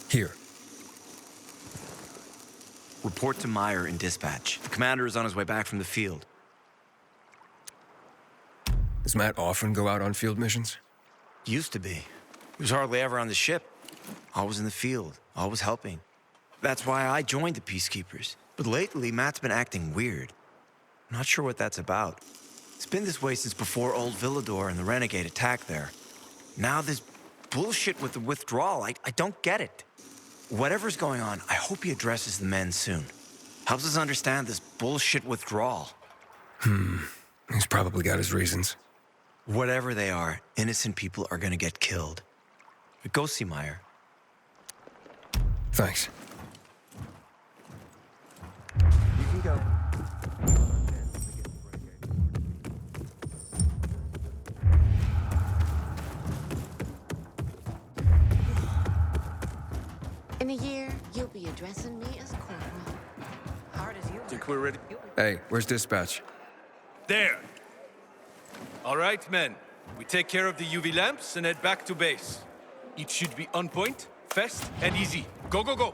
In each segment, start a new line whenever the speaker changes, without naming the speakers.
Here.
Report to Meyer in dispatch. The commander is on his way back from the field.
Does Matt often go out on field missions?
Used to be. He was hardly ever on the ship. Always in the field, always helping. That's why I joined the Peacekeepers. But lately, Matt's been acting weird. I'm not sure what that's about. It's been this way since before old Villador and the Renegade attack there. Now this bullshit with the withdrawal, I don't get it. Whatever's going on, I hope he addresses the men soon. Helps us understand this bullshit withdrawal.
He's probably got his reasons.
Whatever they are, innocent people are gonna get killed. But go see Meyer.
Thanks.
You can go.
In a year, you'll be addressing me as Corporal. Hard as you
Think we're ready?
Hey, where's dispatch?
There! All right, men. We take care of the UV lamps and head back to base. It should be on point, fast, and easy. Go, go, go!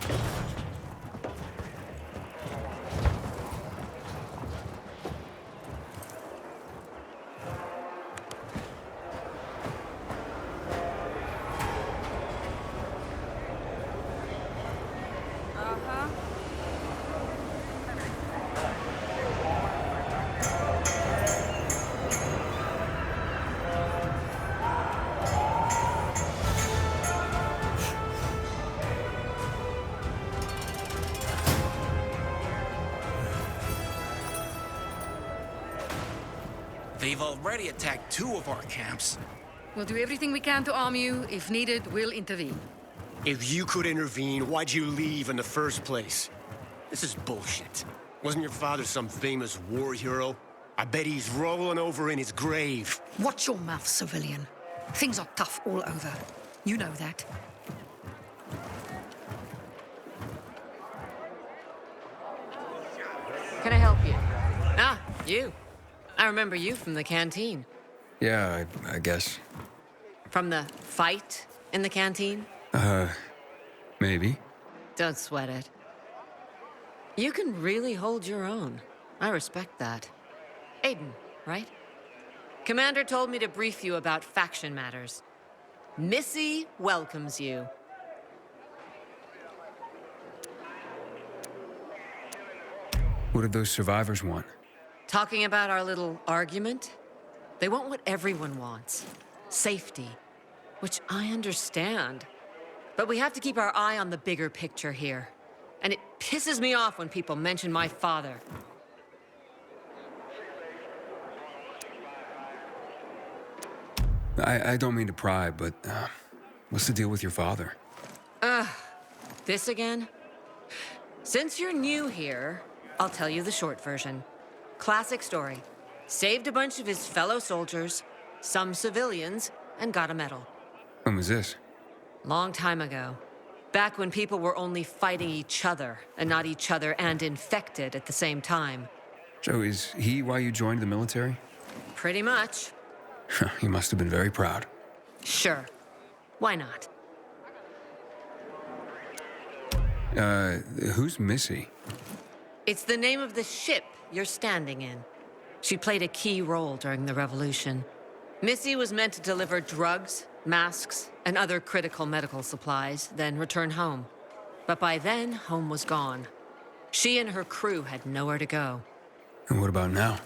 They've already attacked 2 of our camps.
We'll do everything we can to arm you. If needed, we'll intervene.
If you could intervene, why'd you leave in the first place? This is bullshit. Wasn't your father some famous war hero? I bet he's rolling over in his grave.
Watch your mouth, civilian. Things are tough all over. You know that.
Can I help you? Ah, you. I remember you from the canteen.
Yeah, I guess.
From the fight in the canteen?
Maybe.
Don't sweat it. You can really hold your own. I respect that. Aiden, right? Commander told me to brief you about faction matters. Missy welcomes you.
What did those survivors want?
Talking about our little argument? They want what everyone wants. Safety. Which I understand. But we have to keep our eye on the bigger picture here. And it pisses me off when people mention my father.
I don't mean to pry, but what's the deal with your father?
This again? Since you're new here, I'll tell you the short version. Classic story. Saved a bunch of his fellow soldiers, some civilians, and got a medal.
When was this?
Long time ago. Back when people were only fighting each other, and not each other and infected at the same time.
So is he why you joined the military?
Pretty much.
He must have been very proud.
Sure. Why not?
Who's Missy?
It's the name of the ship you're standing in. She played a key role during the revolution. Missy was meant to deliver drugs, masks, and other critical medical supplies, then return home. But by then, home was gone. She and her crew had nowhere to go.
And what about now?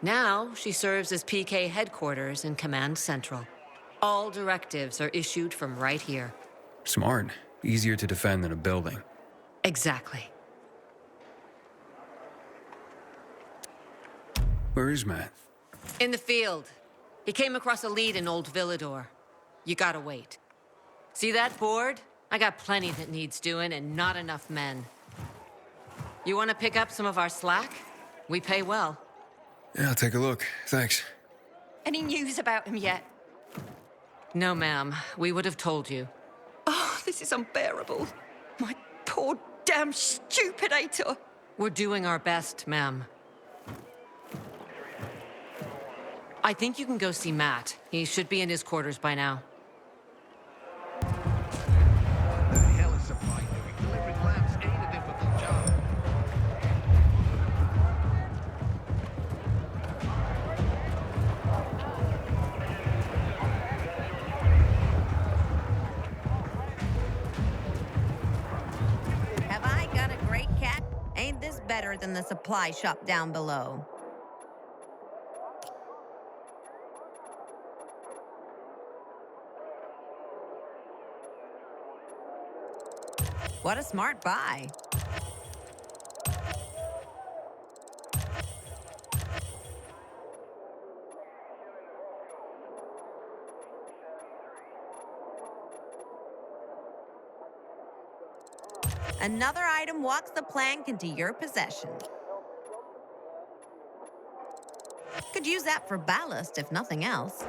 Now, she serves as PK headquarters in Command Central. All directives are issued from right here.
Smart. Easier to defend than a building.
Exactly.
Where is Matt?
In the field. He came across a lead in Old Villador. You gotta wait. See that board? I got plenty that needs doing and not enough men. You wanna pick up some of our slack? We pay well.
Yeah, I'll take a look. Thanks.
Any news about him yet?
No, ma'am. We would have told you.
Oh, this is unbearable. My poor damn stupidator.
We're doing our best, ma'am. I think you can go see Matt. He should be in his quarters by now.
The hell is
better than the supply shop down below. What a smart buy. Another item walks the plank into your possession. Could use that for ballast, if nothing else.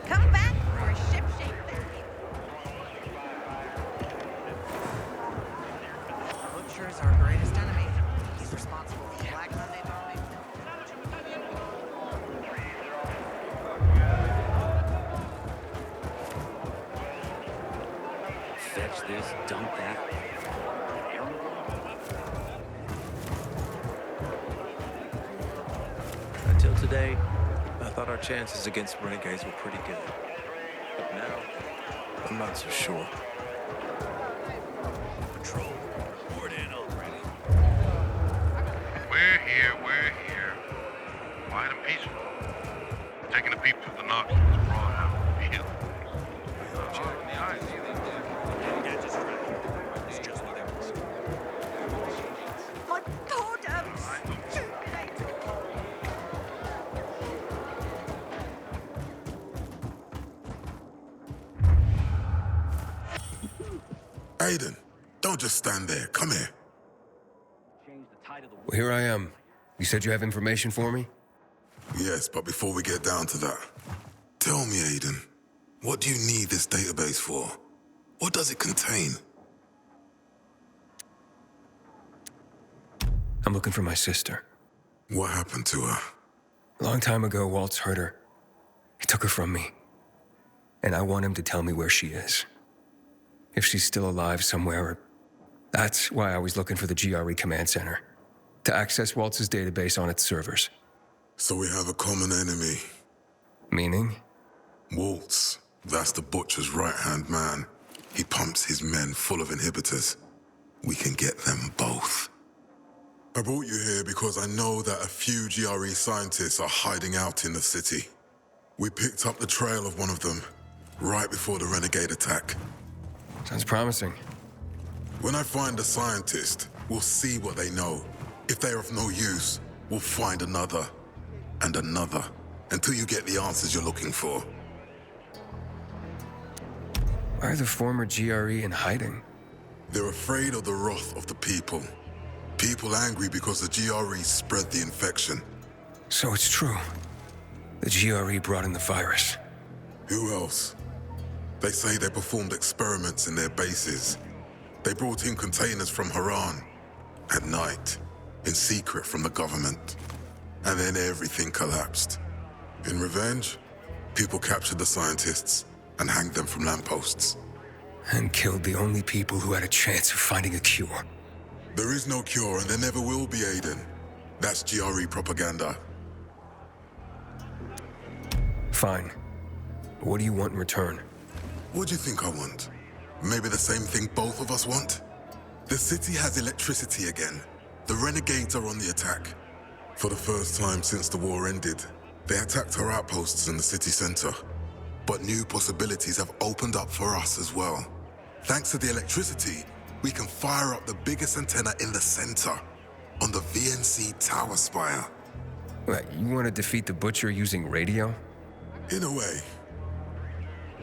Come back for a ship-shape vacuum.
Butcher's our greatest enemy. He's responsible for Black Monday bombing.
Fetch this, dump that.
Until today, I thought our chances against renegades were pretty good. But now, I'm not so sure.
Patrol, board in already.
We're here. Quiet and peaceful. Taking a peep through the Noxus brought out the hill.
My poor damn stupid Ator.
Aiden, don't just stand there. Come here.
Well, here I am. You said you have information for me?
Yes, but before we get down to that, tell me, Aiden, what do you need this database for? What does it contain?
I'm looking for my sister.
What happened to her?
A long time ago, Waltz hurt her. He took her from me. And I want him to tell me where she is. If she's still alive somewhere. That's why I was looking for the GRE command center. To access Waltz's database on its servers.
So we have a common enemy.
Meaning?
Waltz. That's the Butcher's right-hand man. He pumps his men full of inhibitors. We can get them both. I brought you here because I know that a few GRE scientists are hiding out in the city. We picked up the trail of one of them right before the renegade attack.
Sounds promising.
When I find a scientist, we'll see what they know. If they're of no use, we'll find another and another until you get the answers you're looking for.
Why are the former GRE in hiding?
They're afraid of the wrath of the people. People angry because the GRE spread the infection.
So it's true. The GRE brought in the virus.
Who else? They say they performed experiments in their bases. They brought in containers from Haran at night, in secret from the government. And then everything collapsed. In revenge, people captured the scientists and hanged them from lampposts.
And killed the only people who had a chance of finding a cure.
There is no cure and there never will be, Aiden. That's GRE propaganda.
Fine. What do you want in return?
What do you think I want? Maybe the same thing both of us want? The city has electricity again. The renegades are on the attack. For the first time since the war ended, they attacked our outposts in the city center. But new possibilities have opened up for us as well. Thanks to the electricity, we can fire up the biggest antenna in the center, on the VNC tower spire.
What, you want to defeat the Butcher using radio?
In a way.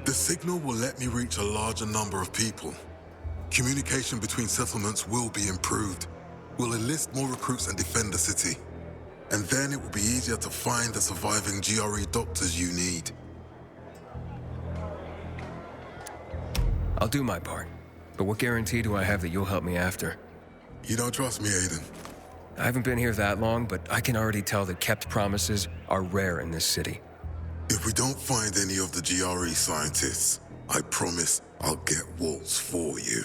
The signal will let me reach a larger number of people. Communication between settlements will be improved. We'll enlist more recruits and defend the city. And then it will be easier to find the surviving GRE doctors you need.
I'll do my part. But what guarantee do I have that you'll help me after?
You don't trust me, Aiden?
I haven't been here that long, but I can already tell that kept promises are rare in this city.
If we don't find any of the GRE scientists, I promise I'll get Waltz for you.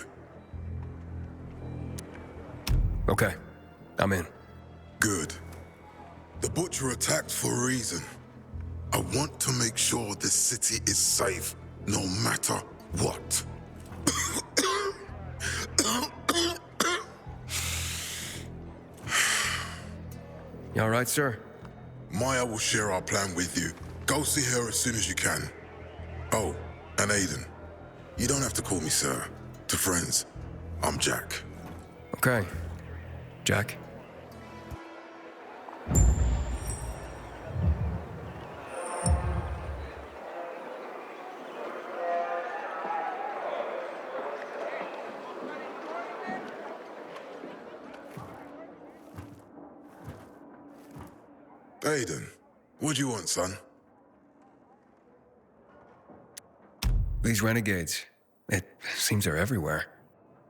Okay, I'm in.
Good. The Butcher attacked for a reason. I want to make sure this city is safe, no matter what.
You all right, sir?
Maya will share our plan with you. Go see her as soon as you can. Oh, and Aiden. You don't have to call me sir. To friends, I'm Jack.
Okay. Jack?
Aiden, what do you want, son?
These renegades. It seems they're everywhere.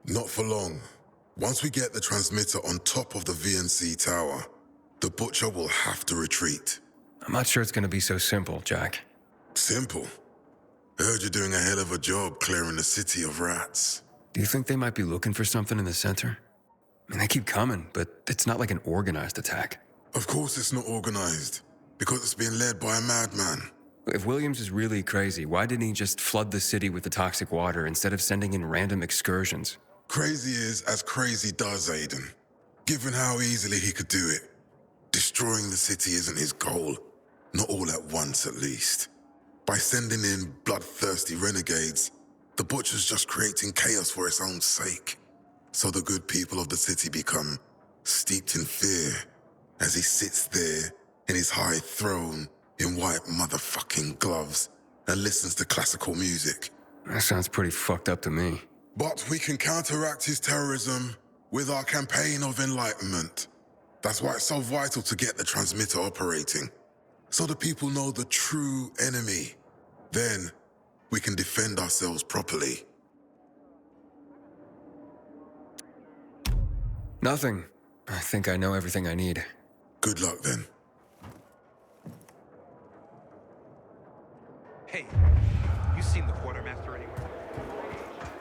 Not for long. Once we get the transmitter on top of the VNC tower, the Butcher will have to retreat.
I'm not sure it's gonna be so simple, Jack.
Simple? I heard you're doing a hell of a job clearing the city of rats.
Do you think they might be looking for something in the center? I mean, they keep coming, but it's not like an organized attack.
Of course it's not organized, because it's being led by a madman.
If Williams is really crazy, why didn't he just flood the city with the toxic water instead of sending in random excursions?
Crazy is as crazy does, Aiden. Given how easily he could do it. Destroying the city isn't his goal. Not all at once, at least. By sending in bloodthirsty renegades, the Butcher's just creating chaos for its own sake. So the good people of the city become steeped in fear as he sits there in his high throne in white motherfucking gloves and listens to classical music.
That sounds pretty fucked up to me.
But we can counteract his terrorism with our campaign of enlightenment. That's why it's so vital to get the transmitter operating, so the people know the true enemy. Then we can defend ourselves properly.
Nothing. I think I know everything I need.
Good luck then.
Hey, you seen the quartermaster anywhere?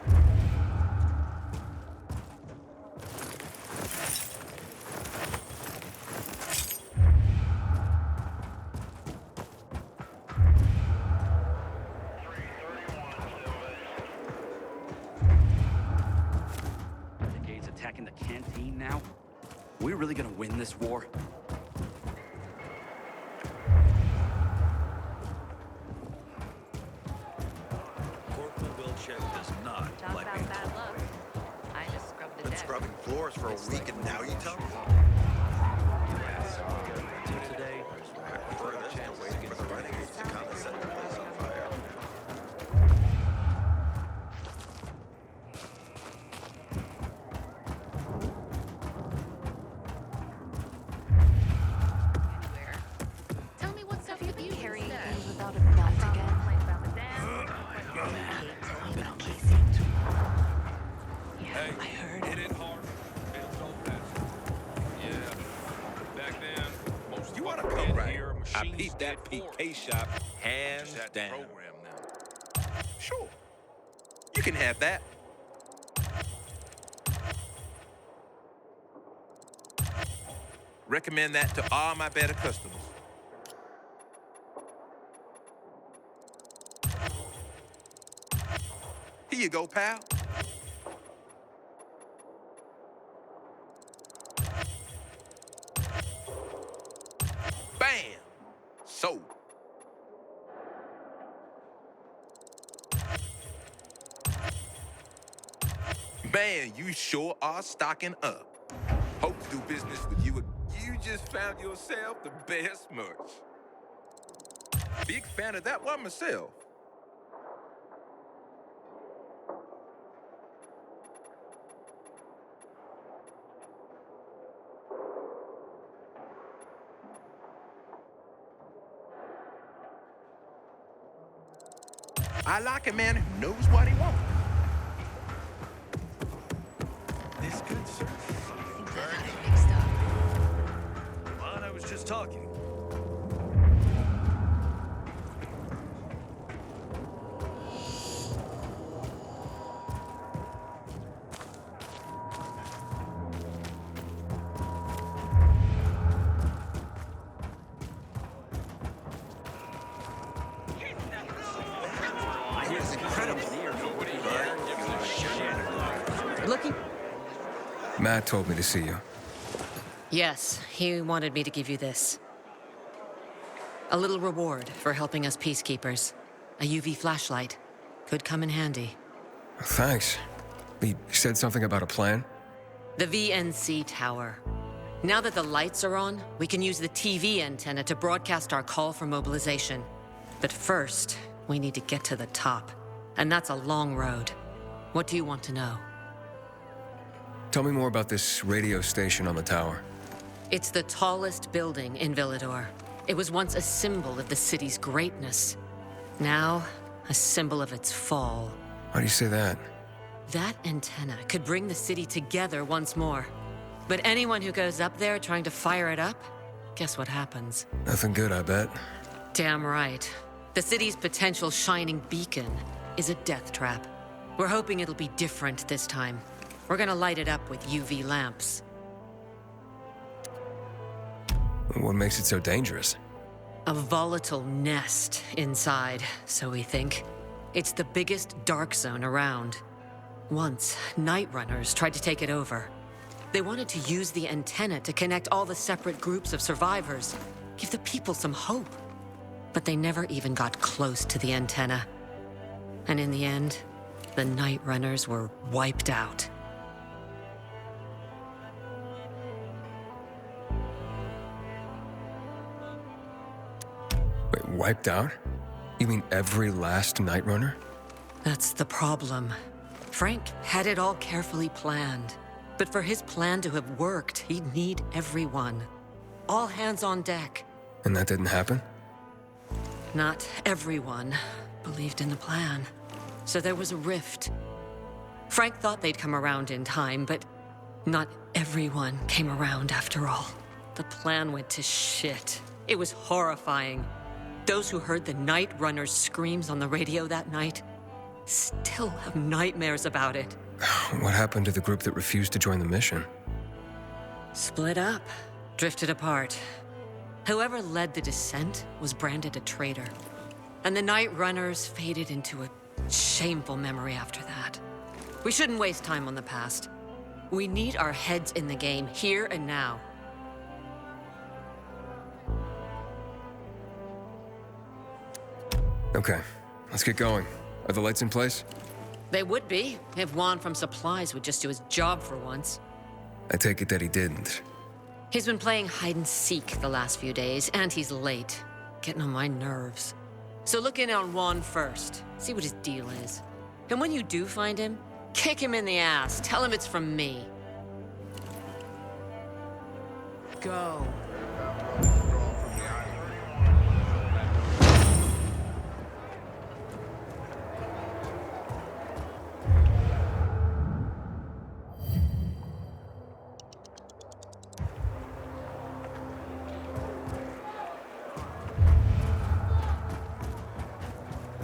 Renegades attacking the canteen now? We really gonna win this war?
Corporal Wilczek does not like being
bad luck. I just scrubbed the
Been
deck.
scrubbing floors for a week and now you tell me?
today.
Further chance waiting for the renegades to come and set the place on fire.
Tell me what's up with you
Carrying
instead.
things without a belt again.
Hey,
I heard
hit it hard. It'll go fast. Yeah. Back then, most
You wanna
of
come right?
here,
I
machines
peeped that
did for
PK shop hands
Just had
down.
program now.
Sure. You can have that. Recommend that to all my better customers. Here you go, pal. Bam! Sold. Man, you sure are stocking up. Hope to do business with you. You just found yourself the best merch. Big fan of that one myself. I like a man who knows what he wants.
This good, sir. Well, I was just talking.
Looking.
Matt told me to see you.
Yes, he wanted me to give you this. A little reward for helping us peacekeepers. A UV flashlight. Could come in handy.
Thanks. He said something about a plan?
The VNC tower. Now that the lights are on, we can use the TV antenna to broadcast our call for mobilization. But first, we need to get to the top. And that's a long road. What do you want to know?
Tell me more about this radio station on the tower.
It's the tallest building in Villador. It was once a symbol of the city's greatness. Now, a symbol of its fall.
Why do you say that?
That antenna could bring the city together once more. But anyone who goes up there trying to fire it up, guess what happens?
Nothing good, I bet.
Damn right. The city's potential shining beacon is a death trap. We're hoping it'll be different this time. We're gonna light it up with UV lamps.
What makes it so dangerous?
A volatile nest inside, so we think. It's the biggest dark zone around. Once, Night Runners tried to take it over. They wanted to use the antenna to connect all the separate groups of survivors, give the people some hope. But they never even got close to the antenna. And in the end, the Night Runners were wiped out.
Wait, wiped out? You mean every last Night Runner?
That's the problem. Frank had it all carefully planned. But for his plan to have worked, he'd need everyone. All hands on deck.
And that didn't happen?
Not everyone believed in the plan. So there was a rift. Frank thought they'd come around in time, but not everyone came around after all. The plan went to shit. It was horrifying. Those who heard the Night Runners' screams on the radio that night still have nightmares about it.
What happened to the group that refused to join the mission?
Split up, drifted apart. Whoever led the descent was branded a traitor. And the Night Runners faded into a shameful memory after that. We shouldn't waste time on the past. We need our heads in the game, here and now.
Okay, let's get going. Are the lights in place?
They would be, if Juan from Supplies would just do his job for once.
I take it that he didn't.
He's been playing hide and seek the last few days, and he's late. Getting on my nerves. So look in on Juan first. See what his deal is. And when you do find him, kick him in the ass. Tell him it's from me. Go.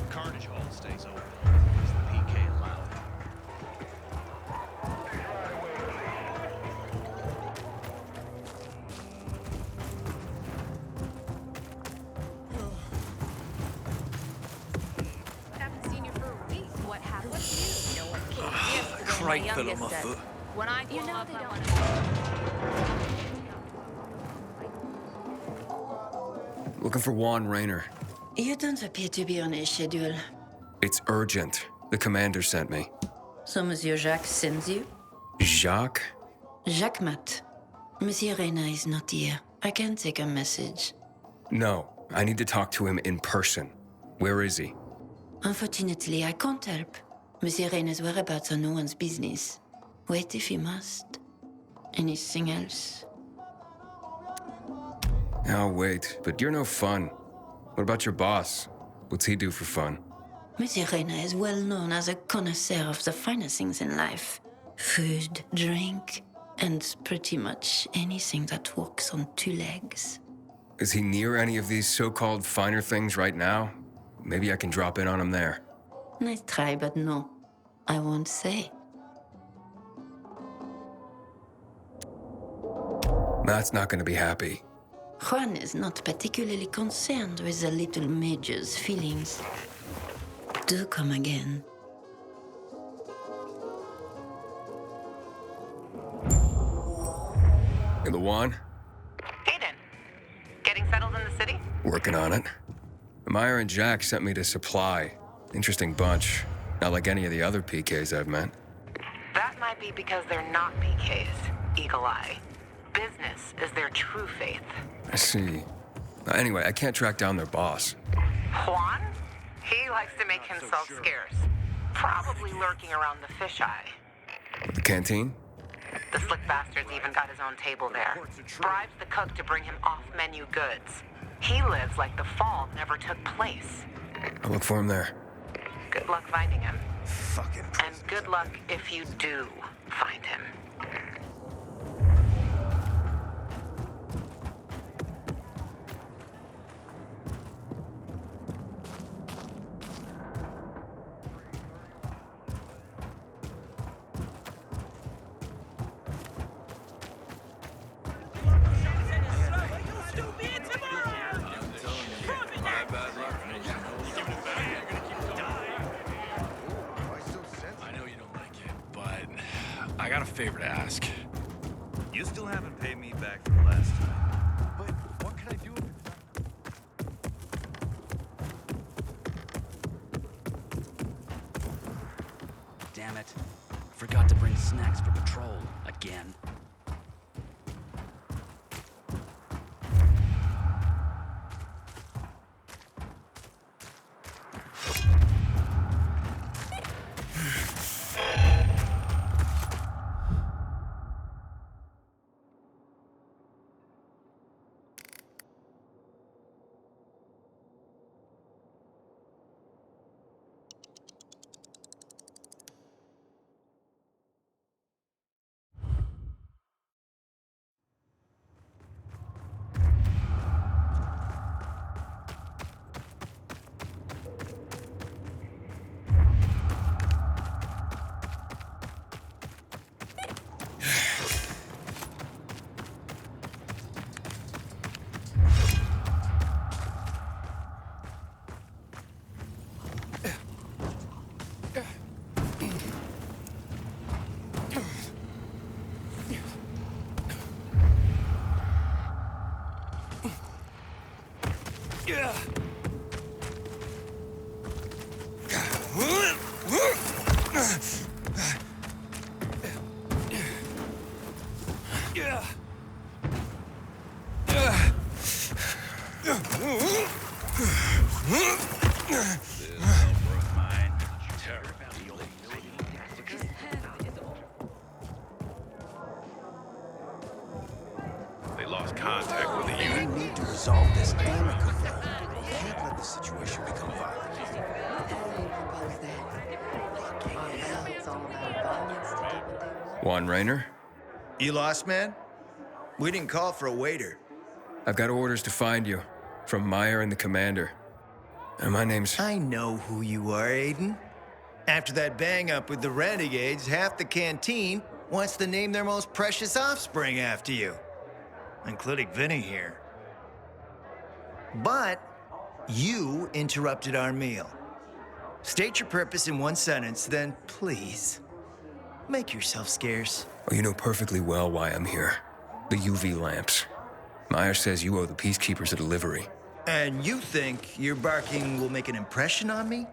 Carnage Hall stays open. Is the PK allowed?
Haven't seen you for a week. What happened? No one came yesterday.
Crate
My
fell on
youngest
my
said,
foot.
When I grow up, I want to...
Looking for Juan Raynor.
You don't appear to be on a schedule.
It's urgent. The commander sent me.
So Monsieur Jacques sends you?
Jacques?
Jacques Mat. Monsieur Reyna is not here. I can take a message.
No, I need to talk to him in person. Where is he?
Unfortunately, I can't help. Monsieur Reyna's whereabouts are no one's business. Wait if you must. Anything else?
I'll wait, but you're no fun. What about your boss? What's he do for fun?
Monsieur Reyna is well known as a connoisseur of the finer things in life. Food, drink, and pretty much anything that walks on two legs.
Is he near any of these so-called finer things right now? Maybe I can drop in on him there.
Nice try, but no. I won't say.
Matt's not gonna be happy.
Juan is not particularly concerned with the little major's feelings. Do come again.
Hey, Luan,
Aiden, getting settled in the city?
working on it. Meyer and Jack sent me to Supply. Interesting bunch. Not like any of the other PKs I've met.
That might be because they're not PKs, Eagle Eye. Business is their true faith.
I see. Anyway, I can't track down their boss.
Juan? He likes to make himself scarce. Probably lurking around the fisheye.
The canteen?
The slick bastard's even got his own table there. Bribes the cook to bring him off-menu goods. He lives like the fall never took place.
I'll look for him there.
Good luck finding him.
Fucking
And good luck if you do find him.
I got a favor to ask.
You still haven't paid me back from last time. But what can I do if
Damn it. Forgot to bring snacks for patrol again.
they lost contact with the
We
unit?
need to resolve this amicably. We can't let the situation become violent.
Juan Raynor?
You lost, man? We didn't call for a waiter.
I've got orders to find you. From Meyer and the commander. And my name's...
I know who you are, Aiden. After that bang-up with the Renegades, half the canteen wants to name their most precious offspring after you. Including Vinny here. But you interrupted our meal. State your purpose in one sentence, then please, make yourself scarce.
Oh, you know perfectly well why I'm here. The UV lamps. Meyer says you owe the Peacekeepers a delivery.
And you think your barking will make an impression on me?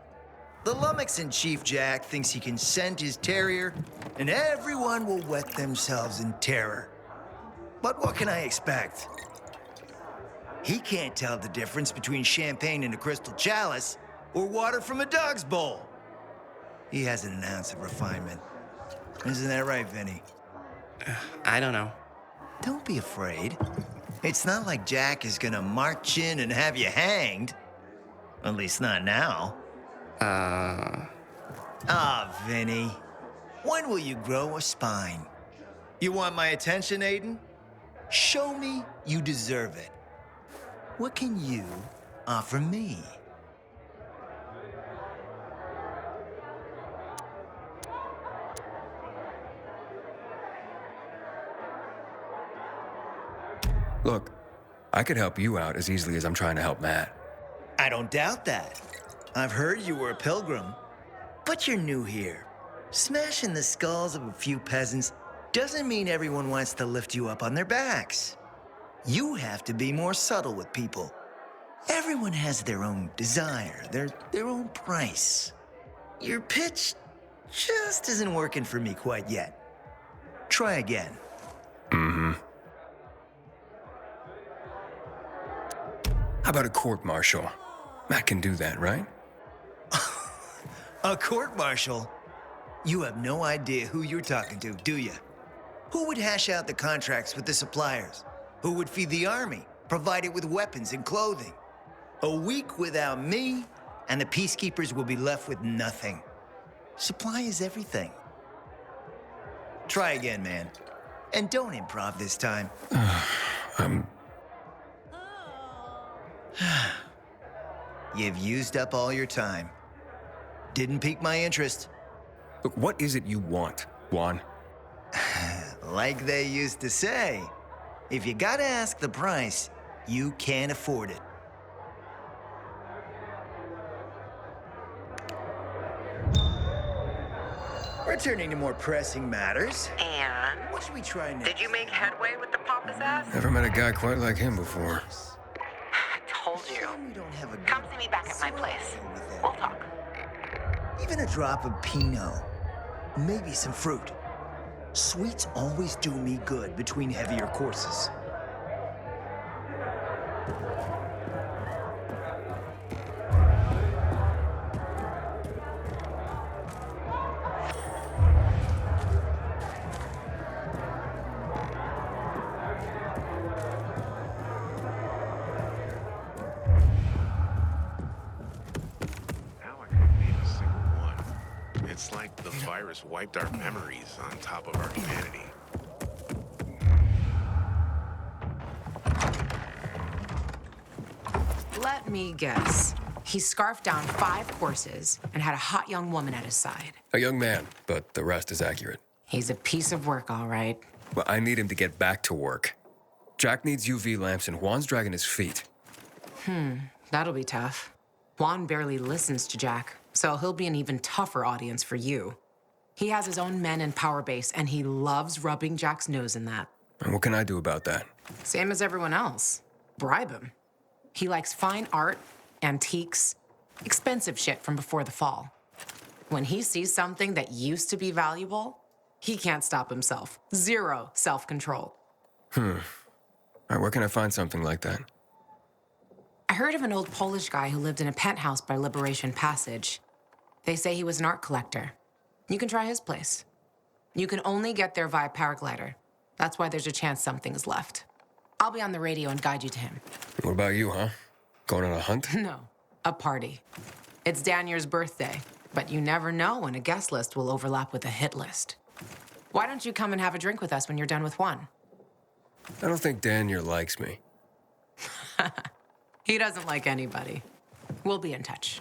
The Lummox-in-Chief Jack thinks he can scent his terrier, and everyone will wet themselves in terror. But what can I expect? He can't tell the difference between champagne in a crystal chalice or water from a dog's bowl. He hasn't an ounce of refinement. Isn't that right, Vinny?
I don't know.
Don't be afraid. It's not like Jack is gonna march in and have you hanged. At least not now. Vinny. When will you grow a spine? You want my attention, Aiden? Show me you deserve it. What can you offer me?
Look, I could help you out as easily as I'm trying to help Matt.
I don't doubt that. I've heard you were a pilgrim, but you're new here. Smashing the skulls of a few peasants
doesn't mean everyone wants to lift you up on their backs. You have to be more subtle with people. Everyone has their own desire, their own price. Your pitch just isn't working for me quite yet. Try again.
Mm-hmm. How about a court-martial? Matt can do that, right?
A court-martial? You have no idea who you're talking to, do you? Who would hash out the contracts with the suppliers? Who would feed the army, provide it with weapons and clothing? A week without me, and the peacekeepers will be left with nothing. Supply is everything. Try again, man. And don't improv this time. You've used up all your time. Didn't pique my interest.
Look, what is it you want, Juan?
Like they used to say, if you gotta ask the price, you can't afford it. Returning to more pressing matters.
And?
What should we try next?
Did you make headway with the Papa's ass?
Never met a guy quite like him before.
I told you. Come see me back at my place. We'll talk.
Even a drop of Pinot. Maybe some fruit. Sweets always do me good between heavier courses.
It's like the virus wiped our memories on top of our humanity.
Let me guess. He scarfed down 5 courses and had a hot young woman at his side.
A young man, but the rest is accurate.
He's a piece of work, all right.
Well, I need him to get back to work. Jack needs UV lamps and Juan's dragging his feet.
That'll be tough. Juan barely listens to Jack, so he'll be an even tougher audience for you. He has his own men in Power Base, and he loves rubbing Jack's nose in that.
And what can I do about that?
Same as everyone else. Bribe him. He likes fine art, antiques, expensive shit from before the fall. When he sees something that used to be valuable, he can't stop himself. 0 self-control.
All right, where can I find something like that?
I heard of an old Polish guy who lived in a penthouse by Liberation Passage. They say he was an art collector. You can try his place. You can only get there via paraglider. That's why there's a chance something is left. I'll be on the radio and guide you to him.
What about you, huh? Going on a hunt?
No, a party. It's Danier's birthday, but you never know when a guest list will overlap with a hit list. Why don't you come and have a drink with us when you're done with one?
I don't think Danier likes me.
He doesn't like anybody. We'll be in touch.